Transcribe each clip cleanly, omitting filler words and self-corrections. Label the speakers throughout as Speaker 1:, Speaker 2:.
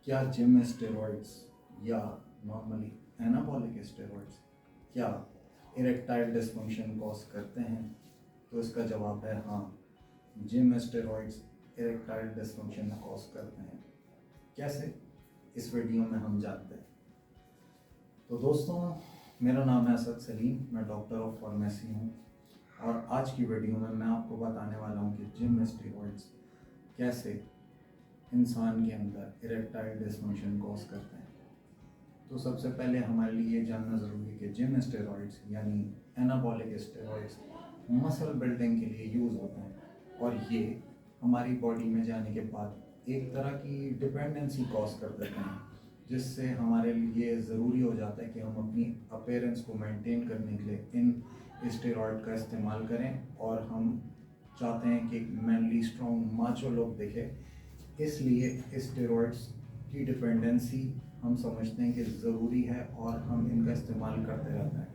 Speaker 1: क्या जिम में स्टेरॉइड्स या नॉर्मली एनाबॉलिक स्टेरॉइड्स क्या इरेक्टाइल डिसफंक्शन कॉज करते हैं? तो इसका जवाब है हाँ, जिम में स्टेरॉइड्स इरेक्टाइल डिसफंक्शन कॉज करते हैं। कैसे? इस वीडियो में हम जानते हैं। तो दोस्तों, मेरा नाम है असद सलीम, मैं डॉक्टर ऑफ फार्मेसी हूँ और आज की वीडियो में मैं आपको बताने वाला हूँ कि जिम में स्टेरॉइड्स कैसे इंसान के अंदर इरेक्टाइल डिसफंक्शन कॉज करते हैं। तो सबसे पहले हमारे लिए ये जानना ज़रूरी है कि जिम स्टेरॉइड्स यानी एनाबॉलिक स्टेरॉइड्स मसल बिल्डिंग के लिए यूज़ होते हैं और ये हमारी बॉडी में जाने के बाद एक तरह की डिपेंडेंसी कॉज कर देते हैं, जिससे हमारे लिए ज़रूरी हो जाता है कि हम अपनी अपीयरेंस को मेंटेन करने के लिए इन स्टेरॉइड का इस्तेमाल करें और हम चाहते हैं कि मैनली स्ट्रॉन्ग माचो लोग दिखें। इसलिए स्टेरॉइड्स की डिपेंडेंसी हम समझते हैं कि ज़रूरी है और हम इनका इस्तेमाल करते रहते हैं।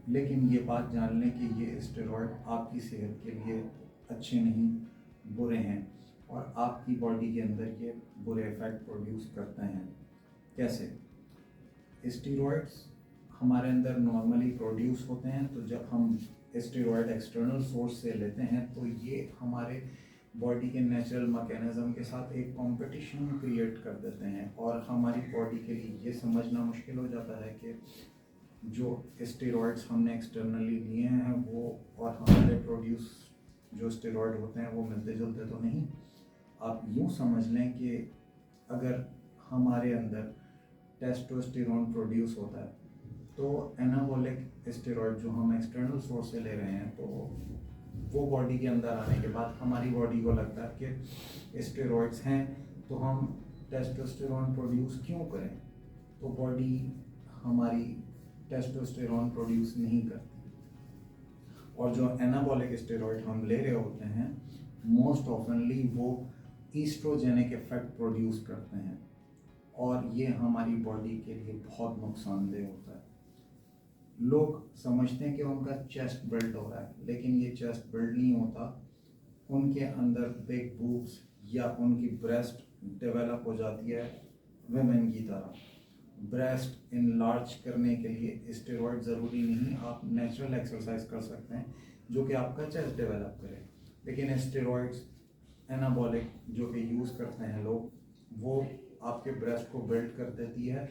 Speaker 1: लेकिन ये बात जान लें कि ये स्टेरॉइड आपकी सेहत के लिए अच्छे नहीं, बुरे हैं और आपकी बॉडी के अंदर ये बुरे इफ़ेक्ट प्रोड्यूस करते हैं। कैसे? स्टेरॉइड्स हमारे अंदर नॉर्मली प्रोड्यूस होते हैं, तो जब हम स्टेरॉइड एक्सटर्नल सोर्स से लेते हैं तो ये हमारे बॉडी के नेचुरल मैकेनिज़्म के साथ एक कंपटीशन क्रिएट कर देते हैं और हमारी बॉडी के लिए ये समझना मुश्किल हो जाता है कि जो स्टेरॉइड्स हमने एक्सटर्नली लिए हैं वो और हमारे प्रोड्यूस जो स्टेरॉइड होते हैं वो मिलते जुलते तो नहीं। आप यूँ समझ लें कि अगर हमारे अंदर टेस्टोस्टेरोन प्रोड्यूस होता है तो एनाबॉलिक स्टेरॉइड जो हम एक्सटर्नल सोर्स से ले रहे हैं तो वो बॉडी के अंदर आने के बाद हमारी बॉडी को लगता है कि स्टेरॉइड्स हैं तो हम टेस्टोस्टेरोन प्रोड्यूस क्यों करें, तो बॉडी हमारी टेस्टोस्टेरोन प्रोड्यूस नहीं करती और जो एनाबॉलिक स्टेरॉइड हम ले रहे होते हैं मोस्ट ऑफनली वो ईस्ट्रोजेनिक इफेक्ट प्रोड्यूस करते हैं और ये हमारी बॉडी के लिए बहुत नुकसानदेह होता है। लोग समझते हैं कि उनका चेस्ट बिल्ड हो रहा है, लेकिन ये चेस्ट बिल्ड नहीं होता। उनके अंदर बिग बूब्स या उनकी ब्रेस्ट डेवलप हो जाती है वुमेन की तरह। ब्रेस्ट इनलार्ज करने के लिए स्टेरॉइड ज़रूरी नहीं, आप नेचुरल एक्सरसाइज कर सकते हैं जो कि आपका चेस्ट डेवलप करे। लेकिन स्टेरॉइड्स एनाबॉलिक जो कि यूज़ करते हैं लोग, वो आपके ब्रेस्ट को बिल्ड कर देती है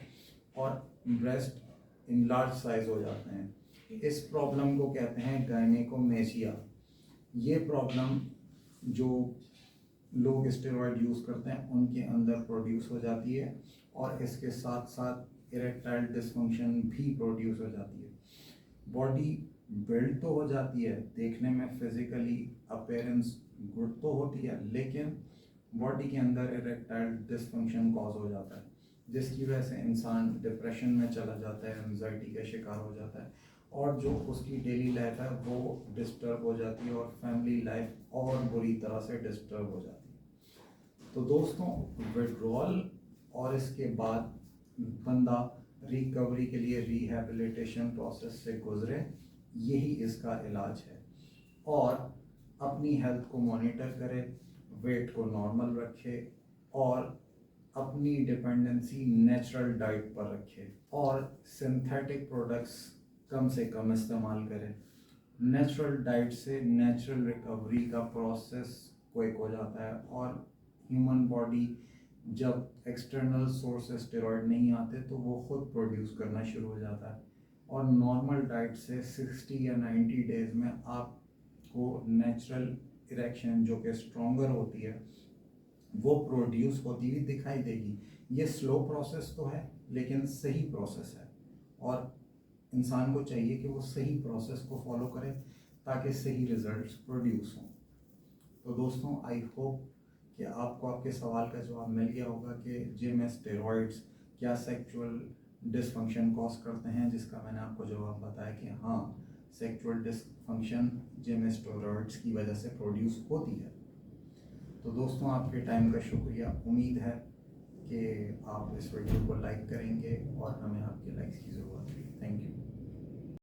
Speaker 1: और ब्रेस्ट इनलार्ज साइज हो जाते हैं। इस प्रॉब्लम को कहते हैं गायनेकोमेशिया। ये प्रॉब्लम जो लोग स्टेरॉइड यूज़ करते हैं उनके अंदर प्रोड्यूस हो जाती है और इसके साथ साथ इरेक्टाइल डिसफंक्शन भी प्रोड्यूस हो जाती है। बॉडी बिल्ड तो हो जाती है, देखने में फिजिकली अपीयरेंस गुड तो होती है, लेकिन बॉडी के अंदर इरेक्टाइल डिसफंक्शन कॉज हो जाता है, जिसकी वजह से इंसान डिप्रेशन में चला जाता है, एंजाइटी का शिकार हो जाता है और जो उसकी डेली लाइफ है वो डिस्टर्ब हो जाती है और फैमिली लाइफ और बुरी तरह से डिस्टर्ब हो जाती है। तो दोस्तों, विड्रॉल और इसके बाद बंदा रिकवरी के लिए रिहैबिलिटेशन प्रोसेस से गुजरे, यही इसका इलाज है। और अपनी हेल्थ को मॉनिटर करे, वेट को नॉर्मल रखे और अपनी डिपेंडेंसी नेचुरल डाइट पर रखे और सिंथेटिक प्रोडक्ट्स कम से कम इस्तेमाल करें। नेचुरल डाइट से नेचुरल रिकवरी का प्रोसेस क्विक हो जाता है और ह्यूमन बॉडी जब एक्सटर्नल सोर्स स्टेरॉइड नहीं आते तो वो खुद प्रोड्यूस करना शुरू हो जाता है और नॉर्मल डाइट से 60 या 90 डेज में आपको नेचुरल इरेक्शन जो कि स्ट्रॉन्गर होती है वो प्रोड्यूस होती हुई दिखाई देगी। ये स्लो प्रोसेस तो है लेकिन सही प्रोसेस है और इंसान को चाहिए कि वो सही प्रोसेस को फॉलो करे ताकि सही रिजल्ट्स प्रोड्यूस हों। तो दोस्तों, आई होप कि आपको आपके सवाल का जवाब मिल गया होगा कि जिम में स्टेरॉइड्स क्या सेक्सुअल डिसफंक्शन कॉज करते हैं, जिसका मैंने आपको जवाब बताया कि हाँ, सेक्सुअल डिसफंक्शन जिम स्टेरॉइड्स की वजह से प्रोड्यूस होती है। तो दोस्तों, आपके टाइम का शुक्रिया। उम्मीद है कि आप इस वीडियो को लाइक करेंगे और हमें आपके लाइक्स की ज़रूरत है। Thank you.